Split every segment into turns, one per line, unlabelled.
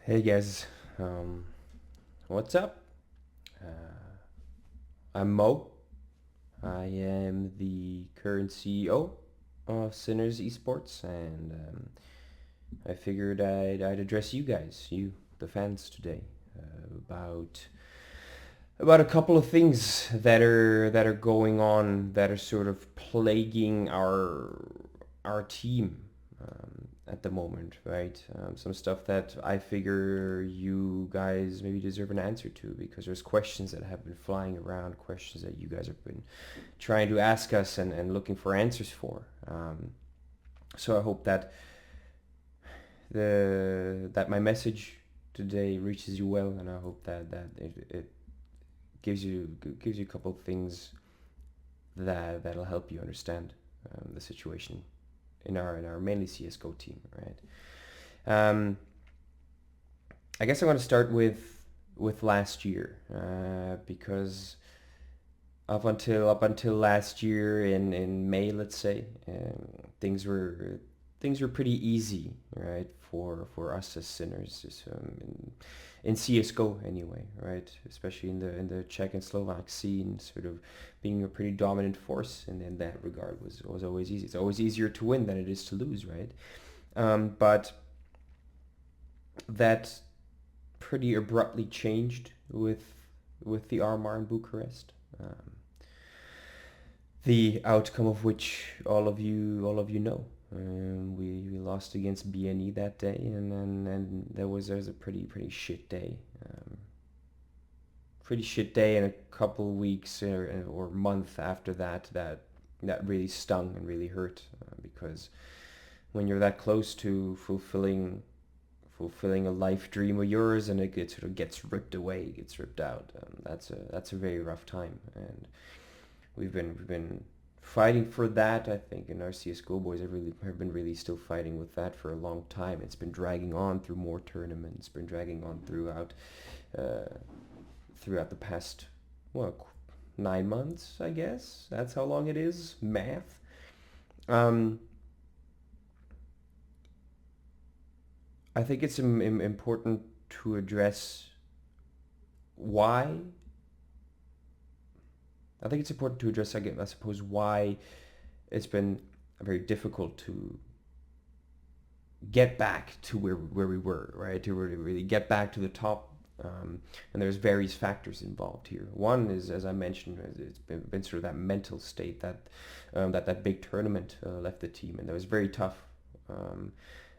Hey guys, um, what's up? Uh, I'm Mo. I am the current CEO of SINNERS Esports, and I figured I'd address you guys, you, the fans, today about a couple of things that are going on that are sort of plaguing our team at the moment, right? Some stuff that I figure you guys maybe deserve an answer to because there's questions that have been flying around, questions that you guys have been trying to ask us and looking for answers for. So I hope that my message today reaches you well, and I hope that it gives you a couple of things that'll help you understand the situation in our mainly CS:GO team, right? Um, I guess I want to start with last year because up until last year in May, let's say, things were pretty easy, right, for us as sinners, in CS:GO anyway, right? Especially in the Czech and Slovak scene, sort of being a pretty dominant force in that regard was always easy. It's always easier to win than it is to lose, right? But that pretty abruptly changed with the RMR in Bucharest. The outcome of which all of you know. We lost against BNE that day, and there was a pretty shit day. Pretty shit day, and a couple weeks or month after that really stung and really hurt because when you're that close to fulfilling a life dream of yours and it sort of gets ripped away, gets ripped out. That's a very rough time, and we've been fighting for that. I think, and our CS:GO boys have been really still fighting with that for a long time. It's been dragging on through more tournaments, been dragging on uh, throughout the past, well, 9 months, I guess. That's how long it is. Math. Um, I think it's important to address why. I think it's important to address, I suppose, why it's been very difficult to get back to where we were, right? To really get back to the top. And there's various factors involved here. One is, as I mentioned, it's been sort of that mental state that big tournament left the team, and that was very tough.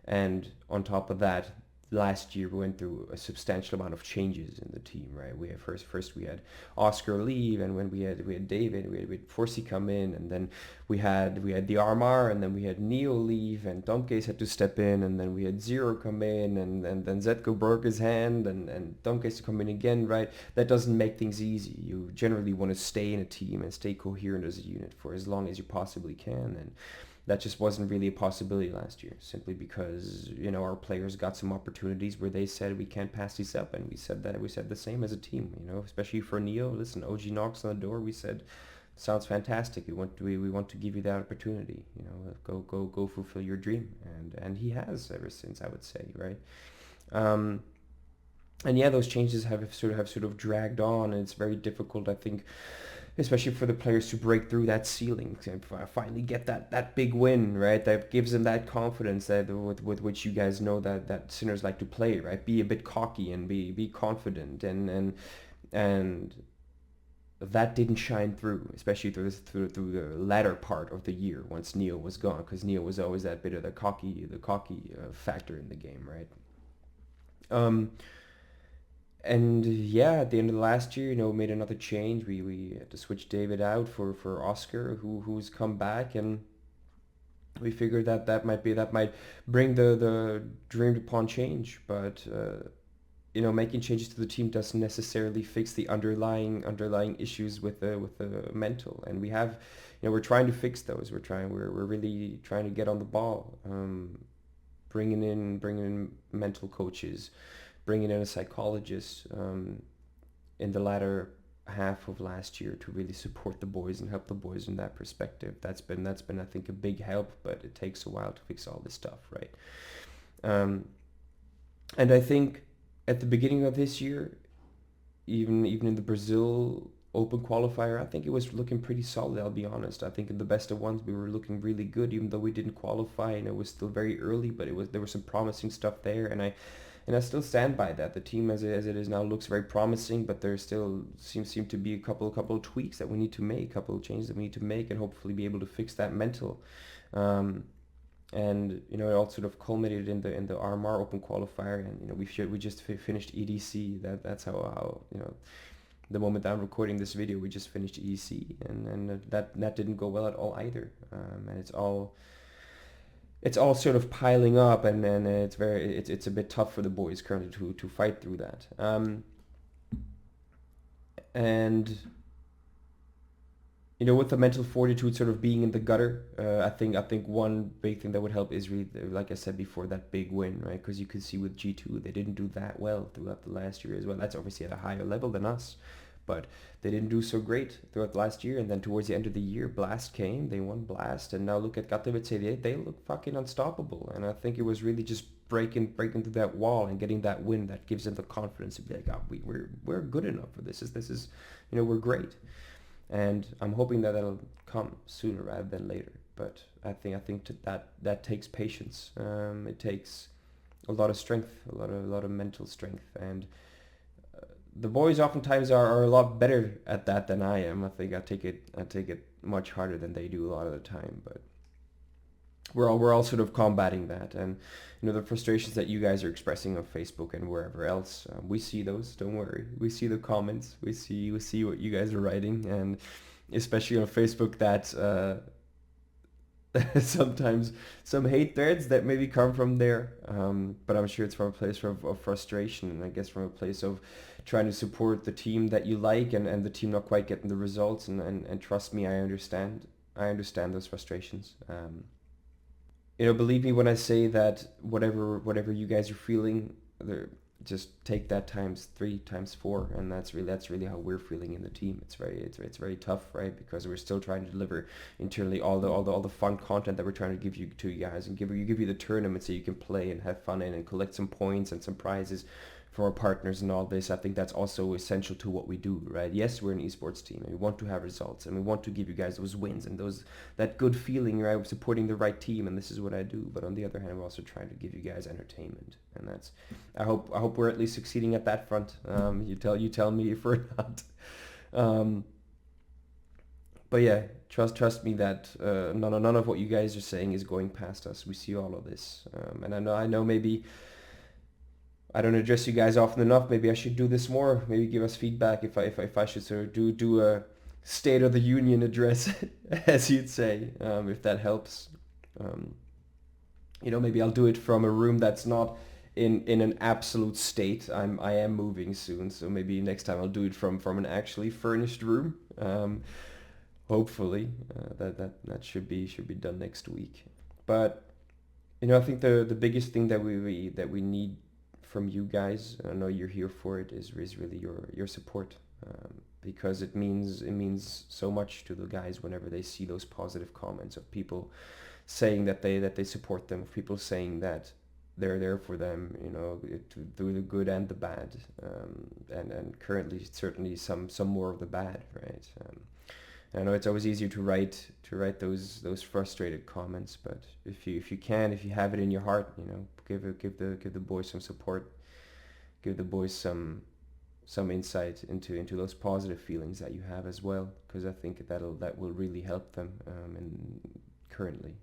And on top of that, last year we went through a substantial amount of changes in the team, right? We had first we had Oscar leave, and when we had David, we had Forsey come in, and then we had the Armar, and then we had Neo leave, and Domkes had to step in, and then we had Zero come in, and then Zetko broke his hand, and Domkes to come in again, right? That doesn't make things easy. You generally want to stay in a team and stay coherent as a unit for as long as you possibly can, and that just wasn't really a possibility last year, simply because our players got some opportunities where they said we can't pass these up, and we said the same as a team, especially for Neo. Listen, OG knocks on the door. We said, sounds fantastic. We want to give you that opportunity. Go fulfill your dream, and he has ever since, I would say, right. Um, and yeah, those changes have sort of dragged on, and it's very difficult, I think, especially for the players to break through that ceiling and finally get that big win, right? That gives them that confidence that with which you guys know that sinners like to play, right? Be a bit cocky and be confident, and that didn't shine through, especially through the latter part of the year once Neo was gone, because Neo was always that bit of the cocky factor in the game, right? Um, and yeah, at the end of the last year, made another change. We had to switch David out for Oscar, who's come back, and we figured that might bring the dreamed upon change. But making changes to the team doesn't necessarily fix the underlying issues with the mental, and we're trying to fix those. We're really trying to get on the ball, bringing in mental coaches, bringing in a psychologist in the latter half of last year to really support the boys and help the boys in that perspective. That's been I think a big help, but it takes a while to fix all this stuff, right? Um, and I think at the beginning of this year, even in the Brazil Open qualifier, I think it was looking pretty solid. I'll be honest. I think in the best of ones we were looking really good, even though we didn't qualify, and it was still very early. But there was some promising stuff there, and I still stand by that. The team as it is now looks very promising, but there still seem to be a couple of tweaks that we need to make, a couple of changes that we need to make, and hopefully be able to fix that mental. Um, and it all sort of culminated in the RMR Open qualifier, and we just finished EDC. That's how the moment I'm recording this video, we just finished EDC, and that didn't go well at all either. And it's all sort of piling up, and it's a bit tough for the boys currently to fight through that. And with the mental fortitude sort of being in the gutter, I think one big thing that would help is really, like I said before, that big win, right? Because you could see with G2, they didn't do that well throughout the last year as well. That's obviously at a higher level than us, but they didn't do so great throughout the last year. And then towards the end of the year, Blast came, they won Blast, and now look at Katowice, they look fucking unstoppable. And I think it was really just breaking through that wall and getting that win that gives them the confidence to be like, we're good enough for this. This is we're great. And I'm hoping that that'll come sooner rather than later. But I think that takes patience. It takes a lot of strength, a lot of mental strength, and the boys oftentimes are a lot better at that than I am. I think I take it much harder than they do a lot of the time. But we're all sort of combating that, and the frustrations that you guys are expressing on Facebook and wherever else, we see those. Don't worry, we see the comments, we see what you guys are writing, and especially on Facebook that sometimes some hate threads that maybe come from there, but I'm sure it's from a place of frustration, and I guess from a place of trying to support the team that you like, and the team not quite getting the results, and trust me, I understand those frustrations. Believe me when I say that whatever you guys are feeling, just take that times 3, times 4, and that's really how we're feeling in the team. It's very tough, right? Because we're still trying to deliver internally all the fun content that we're trying to give you guys, and give you the tournament so you can play and have fun and collect some points and some prizes from our partners and all this. I think that's also essential to what we do, right? Yes, we're an esports team, and we want to have results, and we want to give you guys those wins and that good feeling, right, of supporting the right team, and this is what I do. But on the other hand, we're also trying to give you guys entertainment, and that's I hope we're at least succeeding at that front. You tell me if we're not. But yeah, trust me that none of what you guys are saying is going past us. We see all of this, and I know maybe I don't address you guys often enough. Maybe I should do this more. Maybe give us feedback if I should sort of do a State of the Union address, as you'd say, if that helps. Maybe I'll do it from a room that's not in an absolute state. I am moving soon, so maybe next time I'll do it from an actually furnished room. Hopefully, that should be done next week. But I think the biggest thing that we need from you guys, I know you're here for it, is really your support, because it means so much to the guys whenever they see those positive comments of people saying that they support them, of people saying that they're there for them, through the good and the bad, and currently certainly some more of the bad, right? I know it's always easier to write those frustrated comments, but if you have it in your heart, give the boys some support, give the boys some insight into those positive feelings that you have as well, because I think that will really help them. And currently,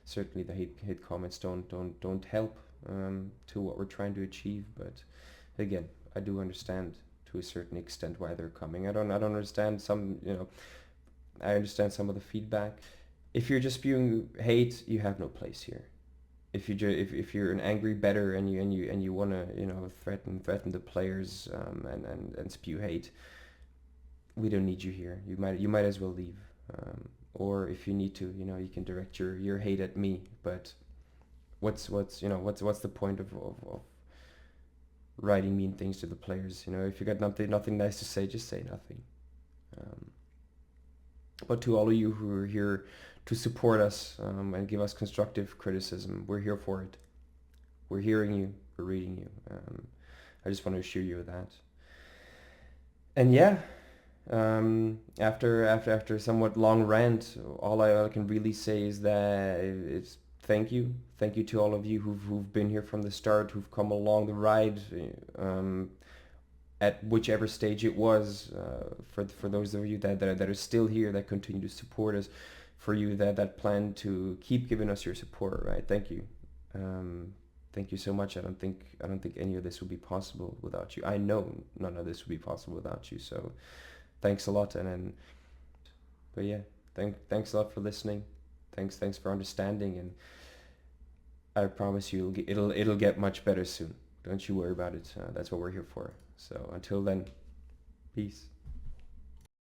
certainly the hate comments don't help to what we're trying to achieve. But again, I do understand to a certain extent why they're coming. I don't understand some, I understand some of the feedback. If you're just spewing hate, you have no place here. If you're an angry bettor and you want to threaten the players, and spew hate, we don't need you here. You might as well leave. Or if you need to, you can direct your hate at me. But what's the point of writing mean things to the players? If you got nothing nice to say, just say nothing. But to all of you who are here to support us, and give us constructive criticism, we're here for it. We're hearing you. We're reading you. I just want to assure you of that. And yeah, after somewhat long rant, all I can really say is that it's thank you to all of you who've been here from the start, who've come along the ride, at whichever stage it was. For those of you that are still here, that continue to support us, for you that plan to keep giving us your support, right? Thank you. Thank you so much. I don't think any of this would be possible without you. I know none of this would be possible without you. So thanks a lot. But yeah, thanks a lot for listening. Thanks for understanding, and I promise you it'll get much better soon. Don't you worry about it. That's what we're here for. So until then, peace.